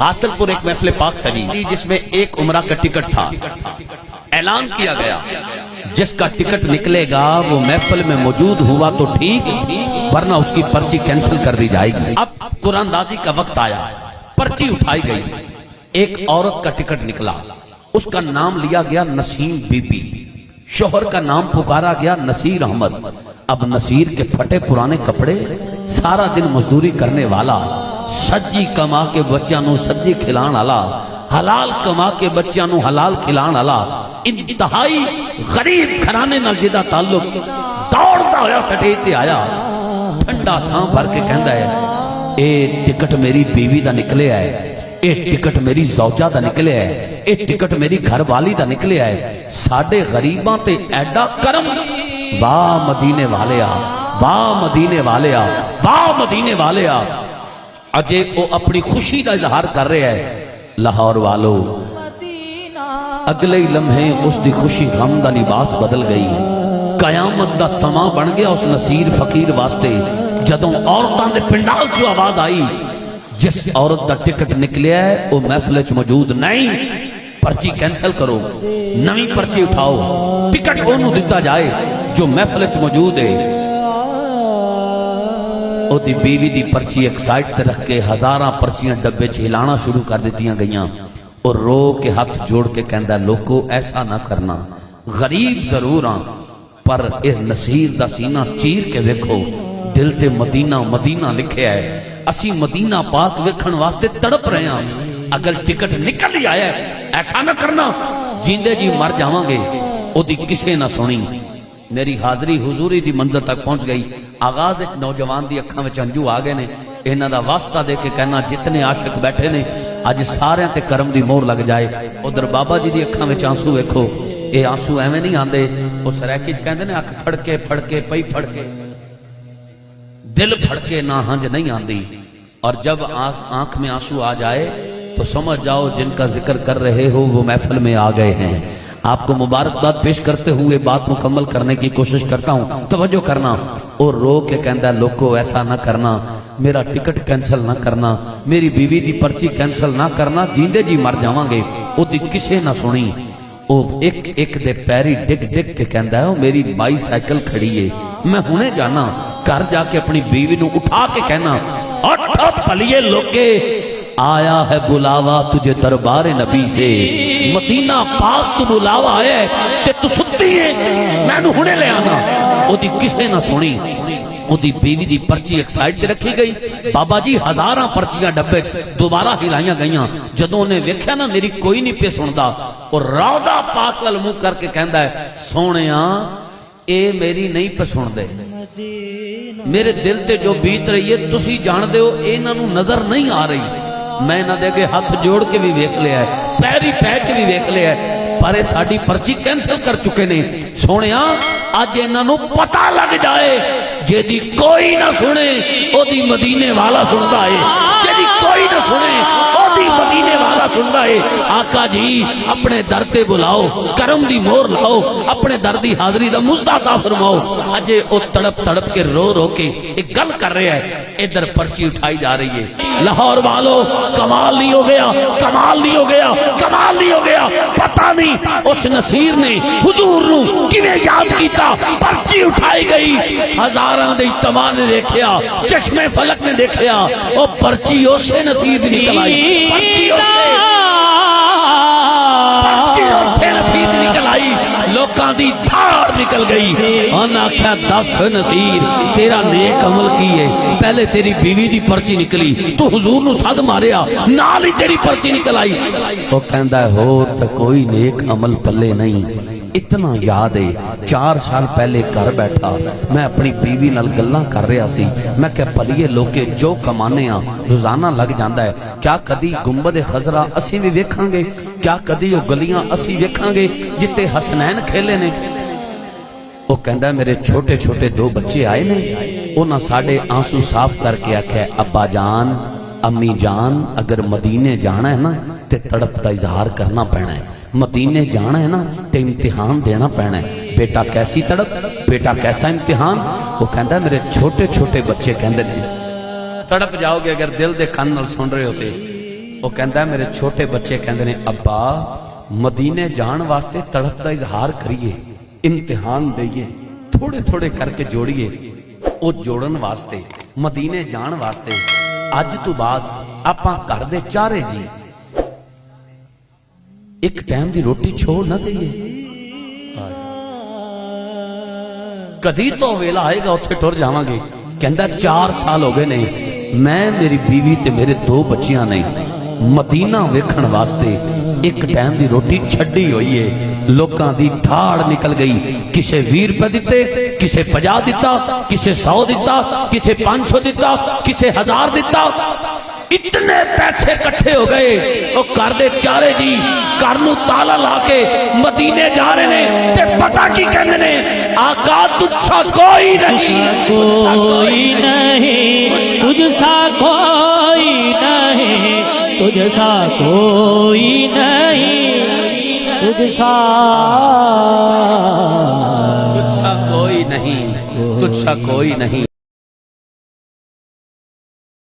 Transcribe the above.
हासिलपुर एक महफिल पाक सजी जिसमें एक उमरा का टिकट था। ऐलान किया गया जिसका टिकट निकलेगा वो महफिल में मौजूद हुआ तो ठीक, वरना उसकी पर्ची कैंसिल कर दी जाएगी। अब कुरानदाजी का वक्त आया, पर्ची उठाई गई, एक औरत का टिकट निकला, उसका नाम लिया गया नसीम बीबी, शोहर का नाम पुकारा गया नसीर अहमद। अब नसीर के फटे पुराने कपड़े, सारा दिन मजदूरी करने वाला, सज्जी कमा के बच्चों नू सज्जी खिलाण वाला, हलाल कमा के बच्चों नू हलाल खिलाण वाला, इंतहाई गरीब घराने नाल जिहदा ताल्लुक, दौड़दा होया स्टेज ते आया, ठंडा सां भर के कहंदा है ए टिकट मेरी बीवी दा निकलिया है, ए टिकट मेरी जौजा दा निकलिया है, ए टिकट मेरी घरवाली दा निकलिया है। साडे गरीबां ते एडा करम, वाह मदीने वाले आ, वाह मदीने वाले आ, वाह मदीने वाले आ। अजे वो अपनी खुशी का इजहार कर रहे हैं। लाहौर वालों, अगले ही लम्हे उसकी खुशी गम का लिबास बदल गई। कयामत का समा बन गया उस नसीर फकीर वास्ते। जदों औरतों के पिंडाल चो आवाज आई, जिस औरत का टिकट निकलिया है वो महफिल च मौजूद नहीं, पर्ची कैंसिल करो, नवी पर्ची उठाओ, टिकट ओनू दिता जाए जो महफिल च मौजूद है। ओदी बीवी दी पर्ची एक साइड ते रख के हजारां पर्चियां डब्बे च हिलाना शुरू कर दित्तियां गईयां और रो के हाथ जोड़ के कहंदा लोको ऐसा ना करना, गरीब जरूर हाँ पर इस नसीर दा सीना चीर के देखो, दिल ते मदीना मदीना लिखिया है। असी मदीना पाक वेखण वास्ते तड़प रहे हैं। अगर टिकट निकल ही आया ऐसा ना करना, जींदे जी मर जावांगे। ओदी किसे ना सुनी। मेरी हाजरी हुजूरी दी मंजिल तक पहुंच गई। आगाज एक नौजवान दी अखां विच अंजू आ गए ने। इन्हां दा वास्ता दे के कहना जितने आशिक बैठे ने अज सारियां ते करम दी मोहर लग जाए। उधर बाबा जी दी अखां विच आंसू वेखो, ये आंसू एवें नहीं आंदे। उस रैकी च कहंदे ने अख फड़के पई फड़के, दिल फड़के ना हंज नहीं आंदी। और जब आंख में आंसू आ जाए तो समझ जाओ जिनका जिक्र कर रहे हो वो महफिल में आ गए हैं। आपको मुबारकबाद पेश करते हुए बात मुकम्मल करने की कोशिश करता हूं, तवज्जो करना। और रो के कहंदा लोको ऐसा ना करना, मेरा टिकट कैंसिल ना करना, मेरी बीवी दी पर्ची कैंसिल ना करना, जींदे जी मर जावांगे। ओदी किसे ना सुनी। ओ एक एक दे पैरी डिग डिग के कहंदा है मेरी बाईसाइकिल खड़ी है, मैं हुणे जाना घर जाके अपनी बीवी नू उठा के कहना उठ भलिए लोके, आया है बुलावा तुझे दरबार नबी से, मदीना पाक तू बुलावा है ते तू सुत्ती है, मैनू हुणे ले आना। ओदी किसे ना सुनी। ओदी बीवी दी पर्ची एक साइड ते रखी गई। बाबा जी हजारां पर्चियां डब्बे च दोबारा हिलाइयां गईयां। जदों ने वेख्या ना मेरी कोई नहीं पे सुनदा, और रौदा पाक वल मुंह करके कहंदा है सोहणिया ए मेरी नहीं पे सुनदे, मेरे दिल ते जो बीत रही है तुसी जाणदे हो, इन्हां नूं नजर नहीं आ रही। मैं इन्हां दे अगे हथ जोड़ के भी वेख लिया है, पैरी पै के भी वेख लिया है, पर ये साडी पर्ची कैंसिल कर चुके ने। सोहणिया अज इन्हां नूं पता लग जाए, जेदी कोई ना सुने ओदी मदीने वाला सुनदा है, जेदी कोई ना सुने ओदी मदीने वाला सुनदा है। आका जी अपने दर ते बुलाओ, करम दी मोहर लाओ, अपने दर दी हाजरी दा मुजदा अता फरमाओ। अजे ओ तड़प तड़प के रो रो के एक गल कर रहा है, इधर पर्ची उठाई जा रही है। लाहौर वालों कमाल नहीं हो गया, कमाल नहीं हो गया, कमाल नहीं हो गया। पता नहीं उस नसीर ने हुजूर नू किवें याद कीता। पर्ची उठाई गई, हजारां दे इज्तिमा ने देखिया, चश्मे फलक ने देखिया, ओ पर्ची उसे नसीर दी निकल आई, पर्ची उसे नसीर दी निकल आई, लोकां दी धाड़ निकल गई। उन्हां आख्या दस नसीर तेरा नेक अमल की है, पहले तेरी बीवी दी पर्ची निकली, तू हुजूर नू सद मारिया, नाल ही तेरी पर्ची निकल आई। वो कहंदा होर ते कोई नेक अमल पल्ले नहीं। इतना याद है 4 साल पहले घर बैठा मैं अपनी बीवी नाल गल्लां कर रहा सी। मैं क्या भलीए लोके जो कमाने आ रोजाना लग जाता है, क्या कदी गुंबद खजरा असी भी वेखांगे? क्या कदी वो गलियां असी वेखांगे जिते हसनैन खेले ने? वो कहंदा मेरे छोटे छोटे 2 बच्चे आए ने, उन्हां साडे आंसू साफ करके आख्या अब्बा जान अम्मी जान अगर मदीने जाना है ना ते तड़प का इजहार करना पैना है, मदीने जाना है ना तो इम्तिहान देना पैना है। बेटा कैसी तड़प, बेटा कैसा इम्तिहान? वो कहता मेरे छोटे छोटे बच्चे कहते हैं तड़प जाओगे अगर दिल दे कान नाल सुन रहे होते। वो कहता मेरे छोटे बच्चे कहते ने अब्बा मदीने जान वास्ते तड़प का इजहार करिए, इम्तिहान दईए, थोड़े थोड़े करके जोड़िए। वो जोड़न वास्ते मदीने जान वास्ते अज तो बाद आपां घर दे चारे जी एक टाइम की रोटी छोड़ ना दईए। कदी तो वेला आएगा उत्थे टुर जावांगे। कहंदा 4 साल हो गए ने मैं मेरी बीवी ते मेरे 2 बच्चियां ने मदीना वेखण वास्ते एक टाइम की रोटी छड्डी हुई है। लोकां दी धाड़ निकल गई, किसे 20 रुपए दिते, किसे 50 दिता, किसे 100 दिता, किसे 500 दिता, किसे 1000 दिता। इतने पैसे इकट्ठे हो गए वो घर दे चारे जी घर नूं ताला ला के मदीने जा रहे ने ते पता की कहंदे ने आका तुझसा कोई नहीं, कोई नहीं, तुझसा कोई नहीं, तुझसा कोई नहीं, तुझसा कोई नहीं, तुझसा कोई नहीं।